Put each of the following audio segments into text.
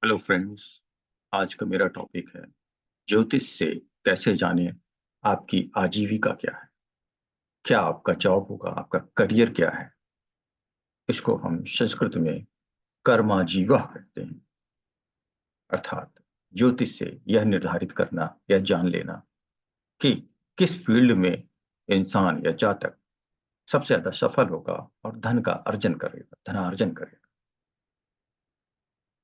Hello friends. आज का मेरा टॉपिक है ज्योतिष से कैसे जाने आपकी आजीविका क्या है। क्या आपका जॉब होगा, आपका करियर क्या है। इसको हम संस्कृत में कर्माजीवा कहते हैं। अर्थात ज्योतिष से यह निर्धारित करना या जान लेना कि किस फील्ड में इंसान या जातक सबसे ज्यादा सफल होगा और धन का अर्जन करेगा, धनार्जन करेगा।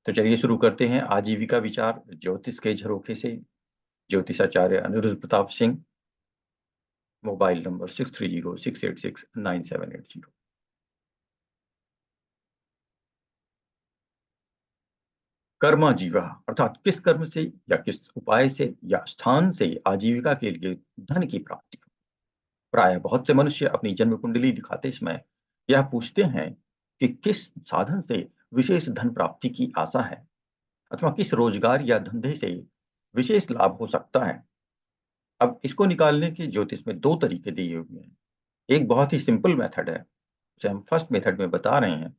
तो चलिए शुरू करते हैं आजीविका विचार ज्योतिष के झरोखे से। ज्योतिषाचार्य अनिरुद्ध प्रताप सिंह। Mobile number 6306869780। कर्माजीवा अर्थात किस कर्म से या किस उपाय से या स्थान से आजीविका के लिए धन की प्राप्ति हो। प्राय बहुत से मनुष्य अपनी जन्म कुंडली दिखाते समय यह पूछते हैं कि किस साधन से विशेष धन प्राप्ति की आशा है अथवा किस रोजगार या धंधे से विशेष लाभ हो सकता है। अब इसको निकालने के ज्योतिष में दो तरीके दिए हुए हैं। एक बहुत ही सिंपल मेथड है, उसे हम फर्स्ट मेथड में बता रहे हैं।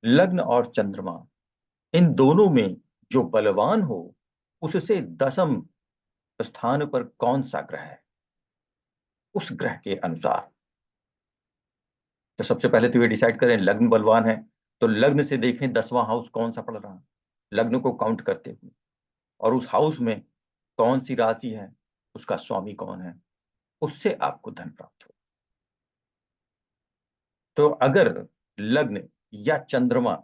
लग्न और चंद्रमा इन दोनों में जो बलवान हो उससे दसम स्थान पर कौन सा ग्रह है, उस ग्रह के अनुसार। तो सबसे पहले तो ये डिसाइड करें लग्न बलवान है तो लग्न से देखें 10वां हाउस कौन सा पड़ रहा है, लग्न को काउंट करते हुए, और उस हाउस में कौन सी राशि है, उसका स्वामी कौन है, उससे आपको धन प्राप्त हो। तो अगर लग्न या चंद्रमा,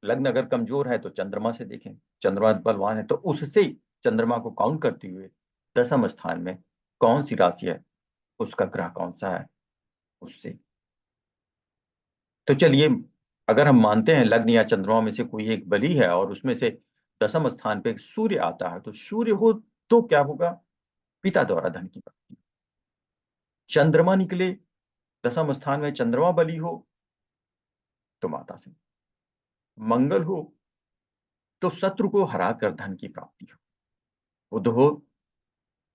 लग्न अगर कमजोर है तो चंद्रमा से देखें, चंद्रमा बलवान है तो उससे चंद्रमा को काउंट करते हुए दसम स्थान में कौन सी राशि है, उसका ग्रह कौन सा है, उससे। तो चलिए, अगर हम मानते हैं लग्न या चंद्रमा में से कोई एक बली है और उसमें से दसम स्थान पे सूर्य आता है, तो सूर्य हो तो क्या होगा, पिता द्वारा धन की प्राप्ति। चंद्रमा निकले, दसम स्थान में चंद्रमा बली हो तो माता से। मंगल हो तो शत्रु को हराकर धन की प्राप्ति हो। बुध हो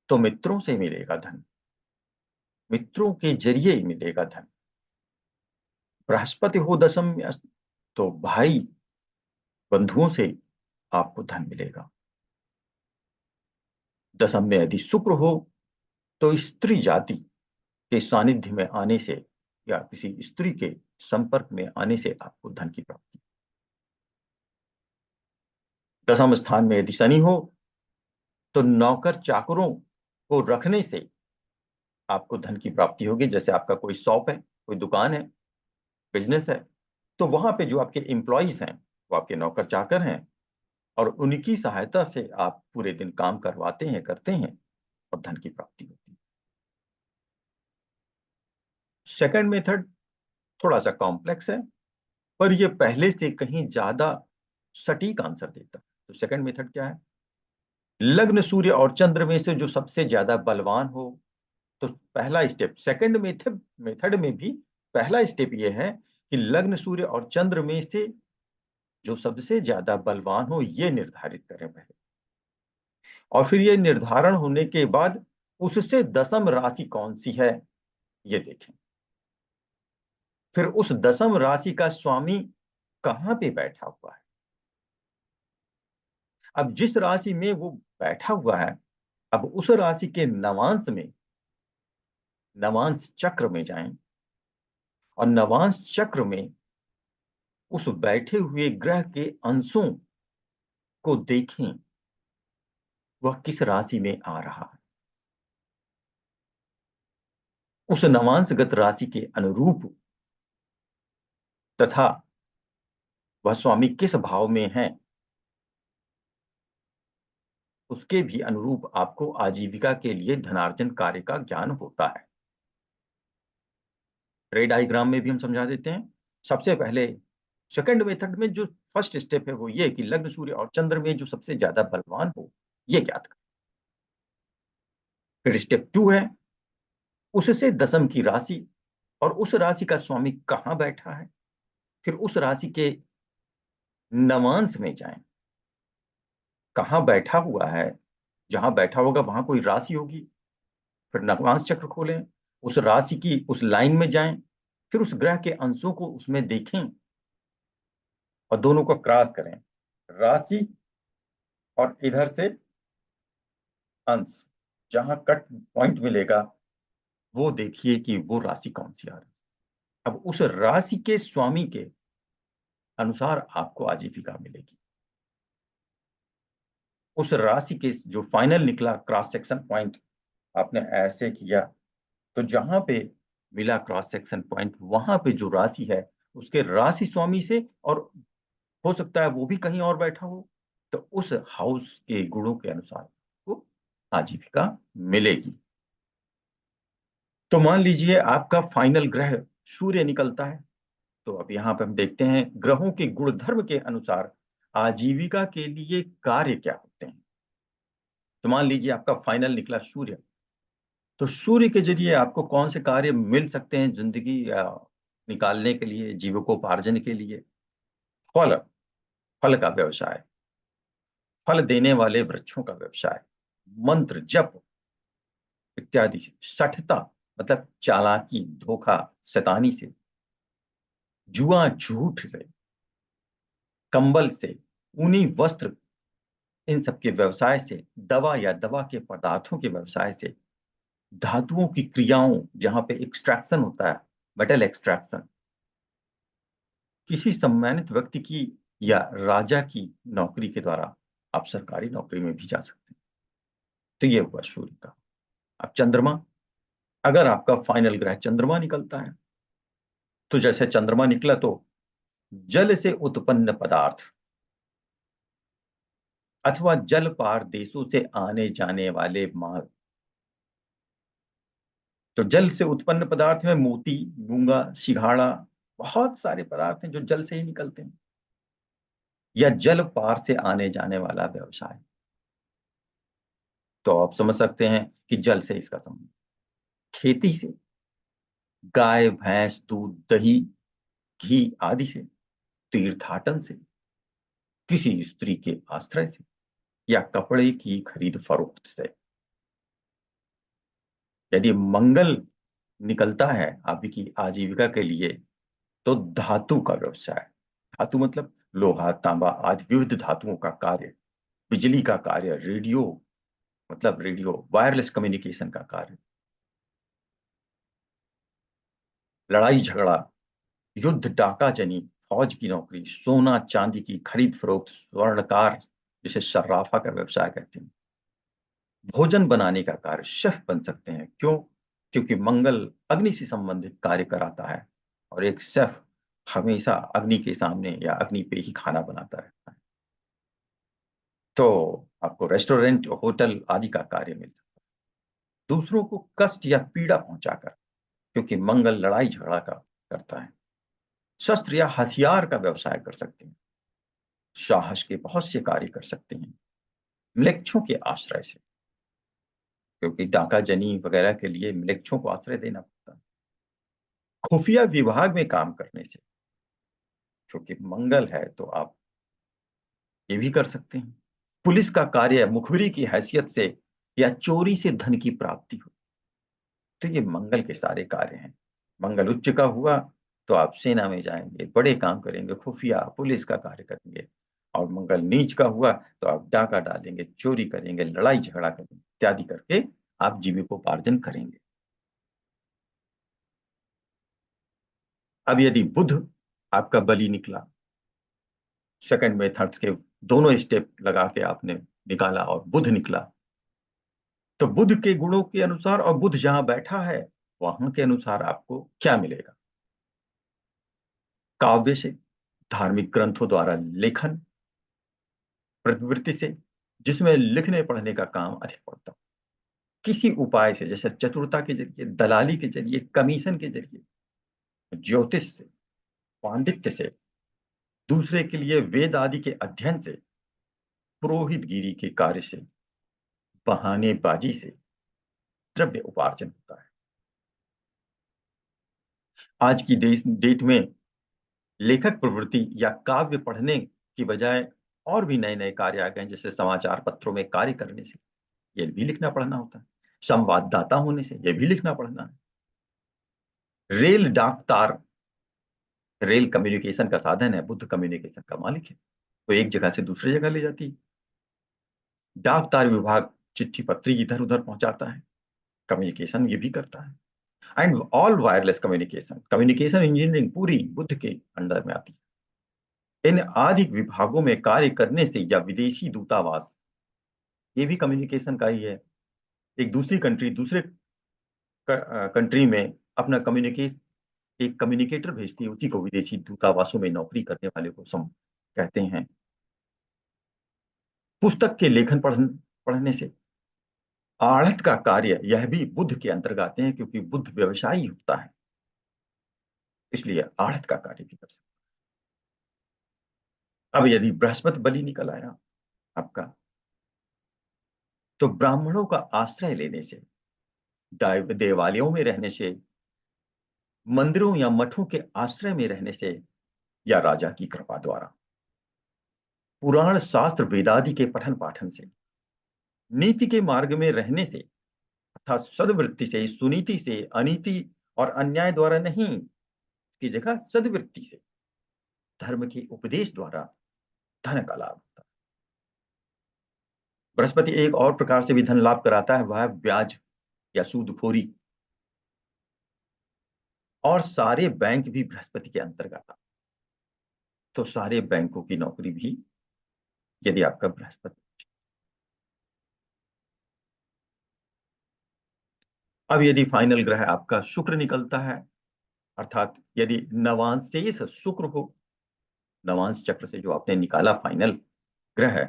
तो मित्रों से मिलेगा धन, मित्रों के जरिए ही मिलेगा धन। बृहस्पति हो दशम में तो भाई बंधुओं से आपको धन मिलेगा। दशम में यदि शुक्र हो तो स्त्री जाति के सानिध्य में आने से या किसी स्त्री के संपर्क में आने से आपको धन की प्राप्ति। दशम स्थान में यदि शनि हो तो नौकर चाकरों को रखने से आपको धन की प्राप्ति होगी। जैसे आपका कोई शॉप है, कोई दुकान है, बिजनेस है, तो वहां पे जो आपके एम्प्लॉइज हैं वो आपके नौकर चाकर हैं और उनकी सहायता से आप पूरे दिन काम करवाते हैं, करते हैं और धन की प्राप्ति होती है। सेकंड मेथड थोड़ा सा कॉम्प्लेक्स है पर यह पहले से कहीं ज्यादा सटीक आंसर देता है। तो सेकंड मेथड क्या है, लग्न सूर्य और चंद्र में से जो सबसे ज्यादा बलवान हो। तो पहला स्टेप सेकंड मेथड मेथड में भी पहला स्टेप यह है कि लग्न सूर्य और चंद्र में से जो सबसे ज्यादा बलवान हो यह निर्धारित करें पहले, और फिर ये निर्धारण होने के बाद उससे दसम राशि कौन सी है ये देखें। फिर उस दसम राशि का स्वामी कहां पे बैठा हुआ है। अब जिस राशि में वो बैठा हुआ है, अब उस राशि के नवांश में, नवांश चक्र में जाएं और नवांश चक्र में उस बैठे हुए ग्रह के अंशों को देखें, वह किस राशि में आ रहा है। उस नवांशगत राशि के अनुरूप तथा वह स्वामी किस भाव में है उसके भी अनुरूप आपको आजीविका के लिए धनार्जन कार्य का ज्ञान होता है। रे डायग्राम में भी हम समझा देते हैं। सबसे पहले सेकंड मेथड में जो फर्स्ट स्टेप है वो ये कि लग्न सूर्य और चंद्र में जो सबसे ज्यादा बलवान हो ये ज्ञात करें। फिर स्टेप 2 है उससे दसम की राशि और उस राशि का स्वामी कहां बैठा है। फिर उस राशि के नवांश में जाएं, कहां बैठा हुआ है, जहां बैठा होगा वहां कोई राशि होगी। फिर नवांश चक्र खोलें, उस राशि की उस लाइन में जाएं, फिर उस ग्रह के अंशों को उसमें देखें और दोनों को क्रॉस करें। राशि और इधर से अंश, जहां कट पॉइंट मिलेगा वो देखिए कि वो राशि कौन सी आ रही है। अब उस राशि के स्वामी के अनुसार आपको आजीविका मिलेगी। उस राशि के जो फाइनल निकला क्रॉस सेक्शन पॉइंट, आपने ऐसे किया तो जहां पे मिला क्रॉस सेक्शन पॉइंट, वहां पे जो राशि है उसके राशि स्वामी से, और हो सकता है वो भी कहीं और बैठा हो, तो उस हाउस के गुणों के अनुसार वो आजीविका मिलेगी। तो मान लीजिए आपका फाइनल ग्रह सूर्य निकलता है, तो अब यहाँ पे हम देखते हैं ग्रहों के गुणधर्म के अनुसार आजीविका के लिए कार्य क्या होते हैं। तो मान लीजिए आपका फाइनल निकला सूर्य, तो सूर्य के जरिए आपको कौन से कार्य मिल सकते हैं जिंदगी निकालने के लिए, जीविकोपार्जन के लिए। फल, फल का व्यवसाय, फल देने वाले वृक्षों का व्यवसाय, मंत्र जप इत्यादि से, सठता मतलब चालाकी, धोखा, शैतानी से, जुआ झूठ से, कंबल से, ऊनी वस्त्र, इन सब के व्यवसाय से, दवा या दवा के पदार्थों के व्यवसाय से, धातुओं की क्रियाओं जहां पे एक्सट्रैक्शन होता है, मेटल एक्सट्रैक्शन, किसी सम्मानित व्यक्ति की या राजा की नौकरी के द्वारा आप सरकारी नौकरी में भी जा सकते हैं। तो ये हुआ सूर्य का। अब चंद्रमा, अगर आपका फाइनल ग्रह चंद्रमा निकलता है, तो जैसे चंद्रमा निकला तो जल से उत्पन्न पदार्थ अथवा जल पार देशों से आने जाने वाले माल। तो जल से उत्पन्न पदार्थ में मोती, मूंगा, सिंघाड़ा, बहुत सारे पदार्थ हैं जो जल से ही निकलते हैं। या जल पार से आने जाने वाला व्यवसाय, तो आप समझ सकते हैं कि जल से इसका संबंध। खेती से, गाय भैंस दूध दही घी आदि से, तीर्थाटन से, किसी स्त्री के आश्रय से, या कपड़े की खरीद फरोख्त से। यदि मंगल निकलता है आपकी आजीविका के लिए, तो धातु का व्यवसाय, धातु मतलब लोहा तांबा आदि विविध धातुओं का कार्य, बिजली का कार्य, रेडियो मतलब रेडियो वायरलेस कम्युनिकेशन का कार्य, लड़ाई झगड़ा, युद्ध, डाका जनी, फौज की नौकरी, सोना चांदी की खरीद फरोख्त, स्वर्णकार जिसे सर्राफा का व्यवसाय कहते हैं, भोजन बनाने का कार्य, शेफ बन सकते हैं। क्यों? क्योंकि मंगल अग्नि से संबंधित कार्य कराता है, और एक शेफ हमेशा अग्नि के सामने या अग्नि पे ही खाना बनाता रहता है। तो आपको रेस्टोरेंट, होटल आदि का कार्य मिल सकता है। दूसरों को कष्ट या पीड़ा पहुंचाकर, क्योंकि मंगल लड़ाई झगड़ा का करता है। शस्त्र या हथियार का व्यवसाय कर सकते हैं। साहस के बहुत से कार्य कर सकते हैं म्लेच्छों के आश्रय से, क्योंकि डाका जनी वगैरह के लिए म्लेच्छों को आश्रय देना पड़ता है। खुफिया विभाग में काम करने से, क्योंकि मंगल है तो आप ये भी कर सकते हैं। पुलिस का कार्य मुखबिरी की हैसियत से, या चोरी से धन की प्राप्ति हो, तो ये मंगल के सारे कार्य हैं। मंगल उच्च का हुआ तो आप सेना में जाएंगे, बड़े काम करेंगे, खुफिया पुलिस का कार्य करेंगे। और मंगल नीच का हुआ तो आप डाका डालेंगे, चोरी करेंगे, लड़ाई झगड़ा करेंगे इत्यादि करके आप जीविकोपार्जन करेंगे। अब यदि बुध आपका बलि निकला, सेकंड मेथड्स के दोनों स्टेप लगा के आपने निकाला और बुध निकला, तो बुध के गुणों के अनुसार और बुध जहां बैठा है वहां के अनुसार आपको क्या मिलेगा। काव्य से, धार्मिक ग्रंथों द्वारा लेखन, प्रवृत्ति से, जिसमें लिखने पढ़ने का काम अधिक पड़ता हो, किसी उपाय से, जैसे चतुरता के जरिए, दलाली के जरिए, कमीशन के जरिए, ज्योतिष से, पांडित्य से, दूसरे के लिए वेद आदि के अध्ययन से, पुरोहितगिरी के कार्य से, बहानेबाजी से द्रव्य उपार्जन होता है। आज की देश डेट में लेखक प्रवृत्ति या काव्य पढ़ने की बजाय और भी नए नए कार्य आ गए हैं, जैसे समाचार पत्रों में कार्य करने से ये भी लिखना पढ़ना होता है, संवाददाता होने से ये भी लिखना पढ़ना है, रेल डाक तार, रेल कम्युनिकेशन का साधन है, बुद्ध कम्युनिकेशन का मालिक है। वो एक जगह से दूसरी जगह ले जाती है। डाक तार विभाग चिट्ठी पत्री इधर उधर पहुंचाता है, कम्युनिकेशन ये भी करता है। And all wireless communication, communication engineering पूरी बुद्ध के अंडर में आती है। इन आदि विभागों में कार्य करने से या विदेशी दूतावास, ये भी कम्युनिकेशन का ही है। एक दूसरी कंट्री दूसरे कंट्री में अपना कम्युनिकेट एक कम्युनिकेटर भेजती है, उसी को विदेशी दूतावासों में नौकरी करने वाले को सम कहते हैं। पुस्तक के लेखन पढ़ने से, आढ़त का कार्य यह भी बुद्ध के अंतर्गत आते हैं, क्योंकि बुद्ध व्यवसायी होता है, इसलिए आढ़त का कार्य भी कर सकते हैं। अब यदि बृहस्पति बलि निकल आया आपका, तो ब्राह्मणों का आश्रय लेने से, देवालयों में रहने से, मंदिरों या मठों के आश्रय में रहने से, या राजा की कृपा द्वारा, पुराण शास्त्र वेदादि के पठन पाठन से, नीति के मार्ग में रहने से, अर्थात सद्वृत्ति से, सुनीति से, अनीति और अन्याय द्वारा नहीं, की जगह सद्वृत्ति से, धर्म के उपदेश द्वारा धन का लाभ होता है। बृहस्पति एक और प्रकार से भी धन लाभ कराता है, वह है ब्याज या सूदखोरी। और सारे बैंक भी बृहस्पति के अंतर्गत आते हैं। तो सारे बैंकों की नौकरी भी यदि आपका बृहस्पति। अब यदि फाइनल ग्रह आपका शुक्र निकलता है, अर्थात यदि नवांशेष शुक्र हो, नवांश चक्र से जो आपने निकाला फाइनल ग्रह है,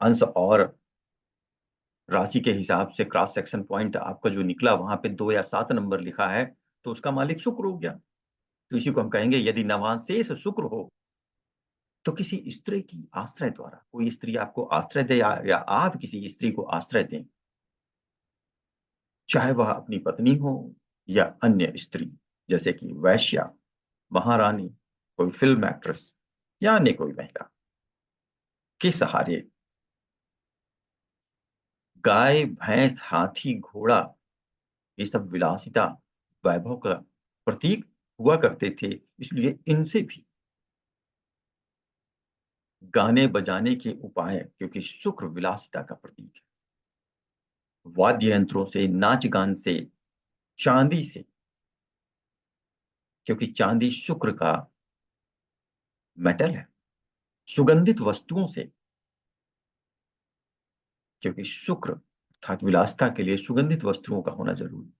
अंश और राशि के हिसाब से क्रॉस सेक्शन पॉइंट आपका जो निकला, वहां पे 2 या 7 नंबर लिखा है, तो उसका मालिक शुक्र हो गया। तो इसी को हम कहेंगे, यदि नवांशेष शुक्र हो तो किसी स्त्री की आश्रय द्वारा, कोई स्त्री आपको आश्रय दे या आप किसी स्त्री को आश्रय दें, चाहे वह अपनी पत्नी हो या अन्य स्त्री, जैसे कि वैश्या, महारानी, कोई फिल्म एक्ट्रेस या अन्य कोई महिला, के सहारे गाय भैंस हाथी घोड़ा, ये सब विलासिता वैभव का प्रतीक हुआ करते थे, इसलिए इनसे भी गाने बजाने के उपाय, क्योंकि शुक्र विलासिता का प्रतीक है, वाद्य यंत्रों से, नाच गान से, चांदी से, क्योंकि चांदी शुक्र का मेटल है, सुगंधित वस्तुओं से, क्योंकि शुक्र अर्थात विलासिता के लिए सुगंधित वस्तुओं का होना जरूरी,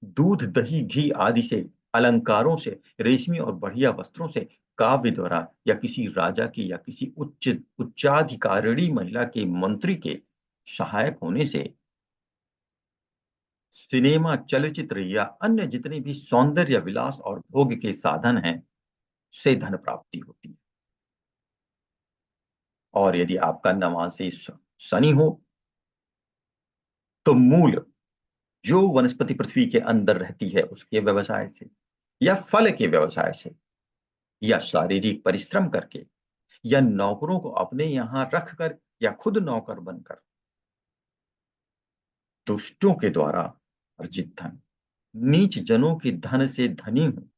दूध दही घी आदि से, अलंकारों से, रेशमी और बढ़िया वस्त्रों से, काव्य द्वारा, या किसी राजा की या किसी उच्चाधिकारिणी महिला के मंत्री के सहायक होने से, सिनेमा चलचित्र या अन्य जितने भी सौंदर्य विलास और भोग के साधन हैं, से धन प्राप्ति होती है। और यदि आपका नवांशी शनि हो, तो मूल जो वनस्पति पृथ्वी के अंदर रहती है उसके व्यवसाय से, या फल के व्यवसाय से, या शारीरिक परिश्रम करके, या नौकरों को अपने यहां रखकर, या खुद नौकर बनकर, दुष्टों के द्वारा अर्जित धन, नीच जनों के धन से धनी हूं।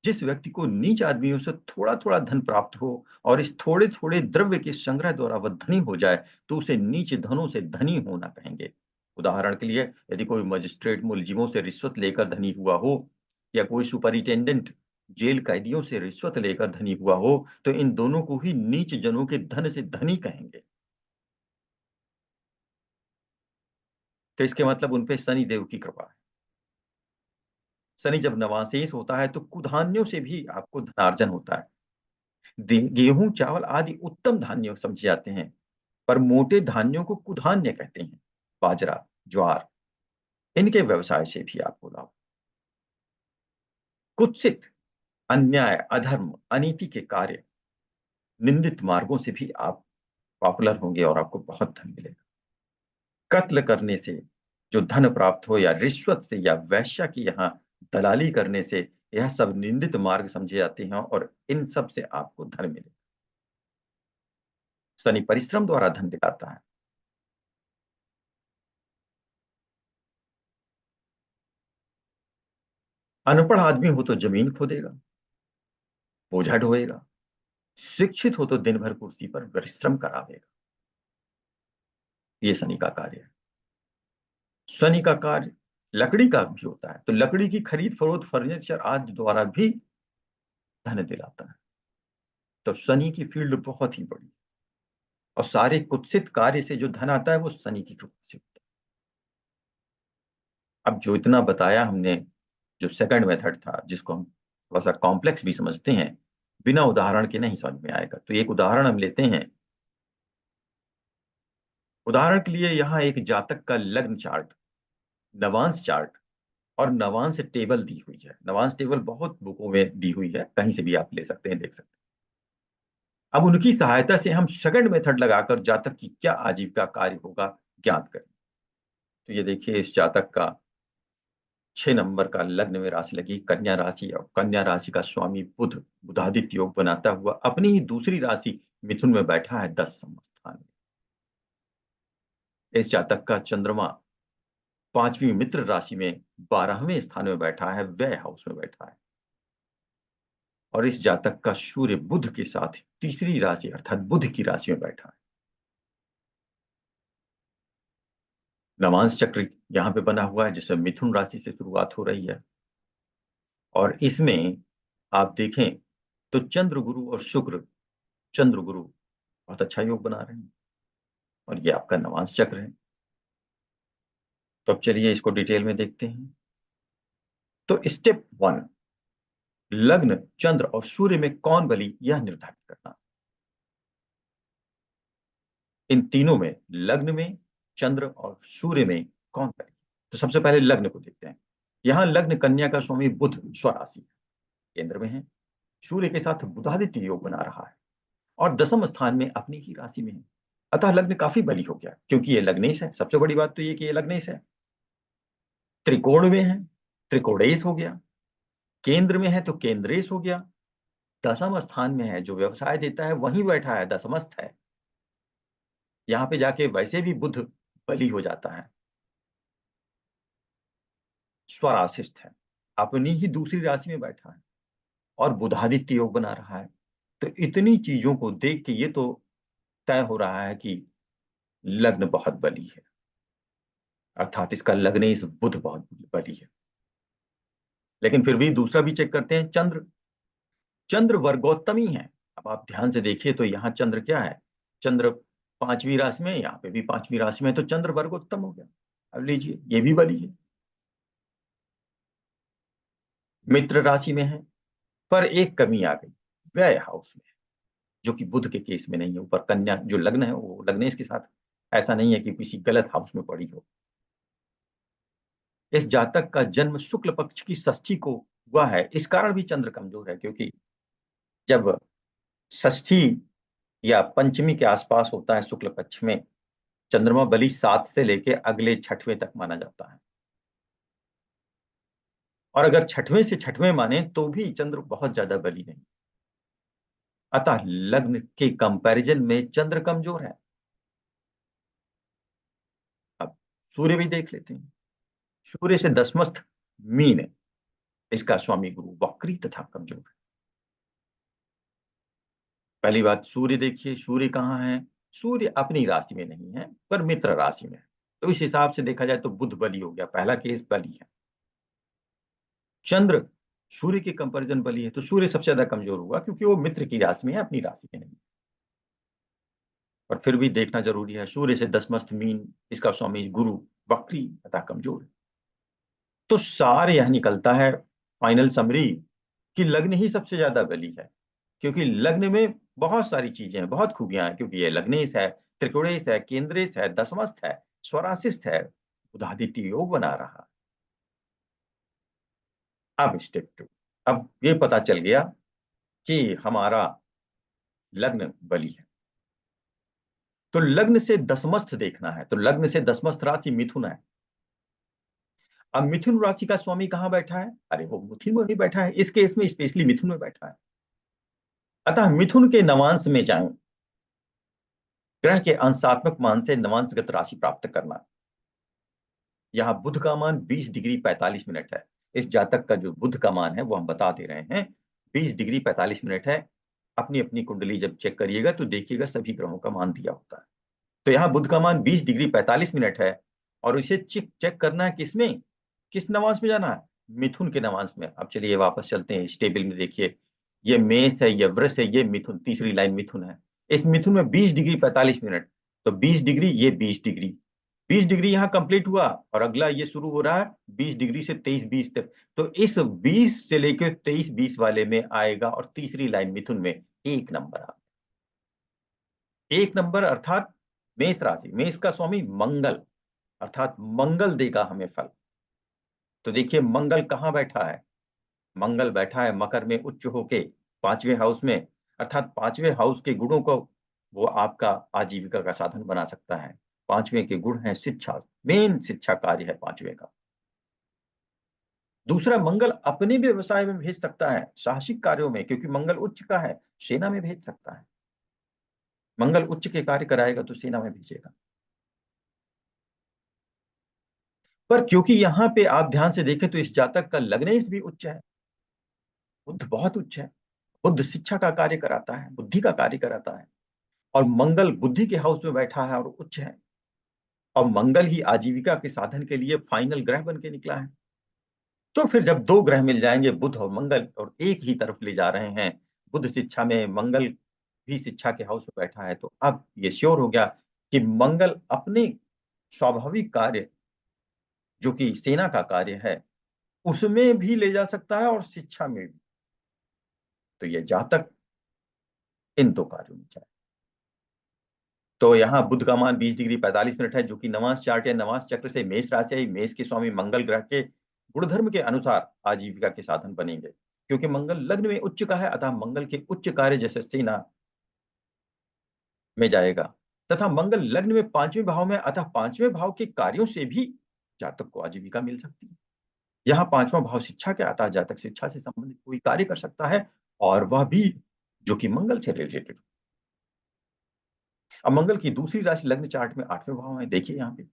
जिस व्यक्ति को नीच आदमियों से थोड़ा थोड़ा धन प्राप्त हो, और इस थोड़े थोड़े द्रव्य के संग्रह द्वारा वह धनी हो जाए, तो उसे नीच धनों से धनी होना कहेंगे। उदाहरण के लिए, यदि कोई मजिस्ट्रेट मुलजिमों से रिश्वत लेकर धनी हुआ हो, या कोई सुपरिटेंडेंट जेल कैदियों से रिश्वत लेकर धनी हुआ हो, तो इन दोनों को ही नीच जनों के धन से धनी कहेंगे। तो इसके मतलब उनपे शनि देव की कृपा है। शनि जब नवांशेष होता है, तो कुधान्यों से भी आपको धनार्जन होता है। गेहूं चावल आदि उत्तम धान्य समझे जाते हैं, पर मोटे धान्यों को कुधान्य कहते हैं। बाजरा, ज्वार, इनके व्यवसाय से भी आपको लाभ। कुत्सित, अन्याय, अधर्म, अनीति के कार्य, निंदित मार्गों से भी आप पॉपुलर होंगे और आपको बहुत धन मिलेगा। कत्ल करने से जो धन प्राप्त हो, या रिश्वत से, या वैश्या की यहाँ दलाली करने से, यह सब निंदित मार्ग समझे जाते हैं, और इन सब से आपको धन मिलेगा। शनि परिश्रम द्वारा धन दिलाता है। अनपढ़ आदमी हो तो जमीन खोदेगा, बोझा ढोएगा, शिक्षित हो तो दिन भर कुर्सी पर परिश्रम करावेगा। ये शनि का कार्य है। शनि का कार्य लकड़ी का भी होता है, तो लकड़ी की खरीद फरोख्त, फर्नीचर आदि द्वारा भी धन दिलाता है। तो शनि की फील्ड बहुत ही बड़ी, और सारे कुत्सित कार्य से जो धन आता है वो शनि की कृपा से होता है। अब जो इतना बताया हमने, जो सेकंड मेथड था, जिसको हम थोड़ा सा कॉम्प्लेक्स भी समझते हैं, बिना उदाहरण के नहीं समझ में आएगा। तो एक उदाहरण हम लेते हैं। उदाहरण के लिए यहाँ एक जातक का लग्न चार्ट, नवांश चार्ट और नवांश टेबल दी हुई है। नवांश टेबल बहुत बुकों में दी हुई है, कहीं से भी आप ले सकते हैं, देख सकते हैं। अब उनकी सहायता से हम सेकंड मेथड लगाकर जातक की क्या आजीविका कार्य होगा ज्ञात करें। तो ये देखिए, इस जातक का 6 नंबर का लग्न में राशि लगी कन्या राशि, और कन्या राशि का स्वामी बुध बुधादित्य योग बनाता हुआ अपनी ही दूसरी राशि मिथुन में बैठा है 10 स्थान में। इस जातक का चंद्रमा 5वीं मित्र राशि में 12वें स्थान में बैठा है, व्यय हाउस में बैठा है। और इस जातक का सूर्य बुध के साथ तीसरी राशि अर्थात बुध की राशि में बैठा है। नवांश चक्र यहाँ पे बना हुआ है, जिसमें मिथुन राशि से शुरुआत हो रही है। और इसमें आप देखें तो चंद्र गुरु और शुक्र, चंद्र गुरु बहुत अच्छा योग बना रहे हैं, और ये आपका नवांश चक्र है। तो अब चलिए इसको डिटेल में देखते हैं। तो स्टेप 1, लग्न, चंद्र और सूर्य में कौन बली, यह निर्धारित करना। इन तीनों में, लग्न में, चंद्र और सूर्य में कौन बली। तो सबसे पहले लग्न को देखते हैं। यहाँ लग्न कन्या का स्वामी बुध स्वराशि केंद्र में है, सूर्य के साथ बुधादित्य योग बना रहा है, और 10म स्थान में अपनी ही राशि में है। अतः लग्न काफी बली हो गया, क्योंकि ये लग्नेश है। सबसे बड़ी बात तो ये कि ये लग्नेश है, त्रिकोण में है, त्रिकोणेश हो गया, केंद्र में है तो केंद्रेश हो गया, 10म स्थान में है, जो व्यवसाय देता है वहीं बैठा है, दसमस्थ है। यहाँ पे जाके वैसे भी बुध बली हो जाता है, स्वराशिस्थ है, अपनी ही दूसरी राशि में बैठा है, और बुधादित्य योग बना रहा है। तो इतनी चीजों को देख के ये तो तय हो रहा है कि लग्न बहुत बली है, अर्थात इसका लग्नेश बुध बहुत बली है। लेकिन फिर भी दूसरा भी चेक करते हैं, चंद्र। चंद्र वर्गोत्तमी है। अब आप ध्यान से देखिए तो यहाँ चंद्र क्या है, चंद्र 5वीं राशि में, यहाँ पे भी 5वीं राशि में, तो चंद्र वर्गोत्तम हो गया। अब लीजिए, ये भी बली है, मित्र राशि में है, पर एक कमी आ गई, व्यय हाउस में, जो कि बुध के केस में नहीं है। ऊपर कन्या जो लग्न है वो लग्नेश के साथ, ऐसा नहीं है कि किसी गलत हाउस में पड़ी हो। इस जातक का जन्म शुक्ल पक्ष की षष्ठी को हुआ है, इस कारण भी चंद्र कमजोर है, क्योंकि जब षष्ठी या पंचमी के आसपास होता है शुक्ल पक्ष में, चंद्रमा बलि 7 से लेके अगले 6वें तक माना जाता है। और अगर 6वें से 6वें माने तो भी चंद्र बहुत ज्यादा बलि नहीं। अतः लग्न के कंपैरिजन में चंद्र कमजोर है। अब सूर्य भी देख लेते हैं। सूर्य से दसमस्थ मीन, इसका स्वामी गुरु वक्री तथा कमजोर है। पहली बात, सूर्य देखिए, सूर्य कहाँ है, सूर्य अपनी राशि में नहीं है, पर मित्र राशि में है। तो इस हिसाब से देखा जाए तो बुध बली हो गया, पहला केस बली है। चंद्र सूर्य के कंपैरिजन बली है, तो सूर्य सबसे ज्यादा कमजोर हुआ, क्योंकि वो मित्र की राशि में है, अपनी राशि में नहीं। पर फिर भी देखना जरूरी है, सूर्य से दसमस्त मीन, इसका स्वामी गुरु वक्री तथा कमजोर है। तो सार यह निकलता है, फाइनल समरी, कि लग्न ही सबसे ज्यादा बली है, क्योंकि लग्न में बहुत सारी चीजें हैं, बहुत खूबियां हैं, क्योंकि ये लग्नेश है, त्रिकोणेश है, केंद्रेश है, दसमस्थ है, स्वराशिस्थ है, बुधादित्य योग बना रहा। अब स्टेप 2, अब ये पता चल गया कि हमारा लग्न बली है, तो लग्न से दसमस्थ देखना है। तो लग्न से दसमस्थ राशि मिथुन है। अब मिथुन राशि का स्वामी कहाँ बैठा है, अरे वो मिथुन में ही बैठा है, इस केस में स्पेशली मिथुन में बैठा है। अतः मिथुन के नवांश में जाएं, ग्रह के अंशात्मक मान से नवांशगत राशि प्राप्त करना। यहाँ बुध का मान 20 डिग्री 45 मिनट है। इस जातक का जो बुध का मान है वो हम बता दे रहे हैं, 20 डिग्री 45 मिनट है। अपनी-अपनी कुंडली जब चेक करिएगा तो देखिएगा सभी ग्रहों का मान दिया होता है। तो यहाँ बुध का मान 20 डिग्री 45 मिनट है और इसे चेक करना है किसमें? किस नवांश में जाना है? मिथुन के नवांश में। अब चलिए वापस चलते हैं इस टेबल में देखिए, ये मेष है, ये वृष है, ये मिथुन, तीसरी लाइन मिथुन है। इस मिथुन में 20 डिग्री 45 मिनट, तो 20 डिग्री, ये 20 डिग्री। 20 डिग्री यहाँ कंप्लीट हुआ और अगला ये शुरू हो रहा है 20 डिग्री से 23-20 तक। तो इस 20 से लेकर 23-20 वाले में आएगा और तीसरी लाइन मिथुन में 1 नंबर आ 1 नंबर अर्थात मेष राशि, मेष का स्वामी मंगल, अर्थात मंगल देगा हमें फल। तो देखिए मंगल कहाँ बैठा है? मंगल बैठा है मकर में उच्च होके 5वें हाउस में, अर्थात 5वें हाउस के गुणों को वो आपका आजीविका का साधन बना सकता है। 5वें के गुण हैं शिक्षा, मेन शिक्षा कार्य है 5वें का। दूसरा, मंगल अपने भी व्यवसाय में भेज सकता है, साहसिक कार्यों में, क्योंकि मंगल उच्च का है, सेना में भेज सकता है। मंगल उच्च के कार्य कराएगा तो सेना में भेजेगा। पर क्योंकि यहाँ पे आप ध्यान से देखें तो इस जातक का लग्नेश भी उच्च है, बुध बहुत उच्च है। बुध शिक्षा का कार्य कराता है, बुद्धि का कार्य कराता है और मंगल बुद्धि के हाउस में बैठा है और उच्च है। और मंगल ही आजीविका के साधन के लिए फाइनल ग्रह बन के निकला है। तो फिर जब 2 ग्रह मिल जाएंगे, बुध और मंगल, और एक ही तरफ ले जा रहे हैं, बुध शिक्षा में, मंगल भी शिक्षा के हाउस में बैठा है, तो अब ये श्योर हो गया कि मंगल अपने स्वाभाविक कार्य, जो कि सेना का कार्य है, उसमें भी ले जा सकता है और शिक्षा में भी। तो ये जातक इन 2 कार्यों में जाए। तो यहाँ बुध का मान 20 डिग्री 45 मिनट है, जो कि नवांश चार्ट या नवांश चक्र से मेष राशि है। मेष के स्वामी मंगल ग्रह के गुणधर्म के अनुसार आजीविका के साधन बनेंगे, क्योंकि मंगल लग्न में उच्च का है, अतः मंगल के उच्च कार्य जैसे सेना में जाएगा, तथा मंगल लग्न में 5वें भाव में, अतः 5वें भाव के कार्यों से भी जातक को आजीविका मिल सकती है। यहाँ 5वां भाव शिक्षा के, अतः जातक शिक्षा से संबंधित कोई कार्य कर सकता है, और वह भी जो कि मंगल से रिलेटेड। अब मंगल की दूसरी राशि लग्न चार्ट में 8वें भाव में, देखिए यहाँ पे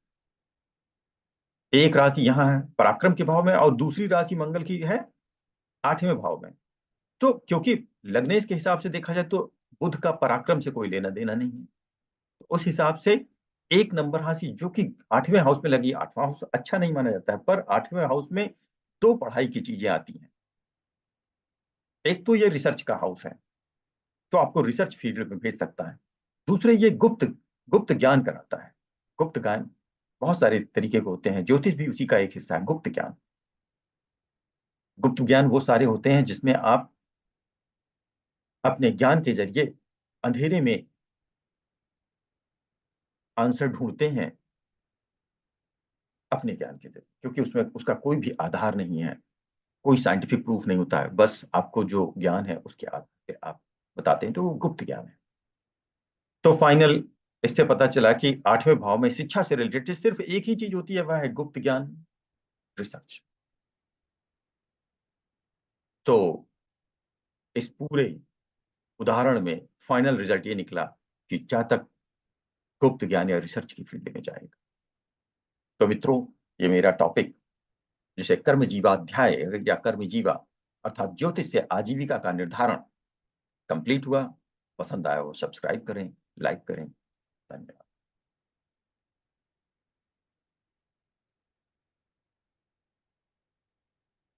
एक राशि यहाँ है पराक्रम के भाव में और दूसरी राशि मंगल की है 8वें भाव में। तो क्योंकि लग्नेश के हिसाब से देखा जाए तो बुध का पराक्रम से कोई लेना देना नहीं है, तो उस हिसाब से एक नंबर राशि जो कि 8वें हाउस में लगी, 8वां हाउस अच्छा नहीं माना जाता है, पर 8वें हाउस में 2 पढ़ाई की चीजें आती हैं। एक तो ये रिसर्च का हाउस है, तो आपको रिसर्च फील्ड में भेज सकता है। दूसरे, ये गुप्त गुप्त ज्ञान कराता है। गुप्त ज्ञान बहुत सारे तरीके के होते हैं, ज्योतिष भी उसी का एक हिस्सा है, गुप्त ज्ञान। गुप्त ज्ञान वो सारे होते हैं जिसमें आप अपने ज्ञान के जरिए अंधेरे में आंसर ढूंढते हैं, अपने ज्ञान के जरिए, क्योंकि उसमें उसका कोई भी आधार नहीं है, कोई साइंटिफिक प्रूफ नहीं होता है, बस आपको जो ज्ञान है उसके आधार पे आप बताते हैं, तो वो गुप्त ज्ञान है। तो फाइनल इससे पता चला कि 8वें भाव में शिक्षा से रिलेटेड सिर्फ एक ही चीज होती है, वह है गुप्त ज्ञान, रिसर्च। तो इस पूरे उदाहरण में फाइनल रिजल्ट ये निकला कि जातक गुप्त ज्ञान या रिसर्च की फील्ड में जाएगा। तो मित्रों, ये मेरा टॉपिक, जिसे कर्म जीवाध्याय या कर्म जीवा अर्थात ज्योतिष से आजीविका का निर्धारण, कंप्लीट हुआ। पसंद आया हो सब्सक्राइब करें, लाइक करें। धन्यवाद।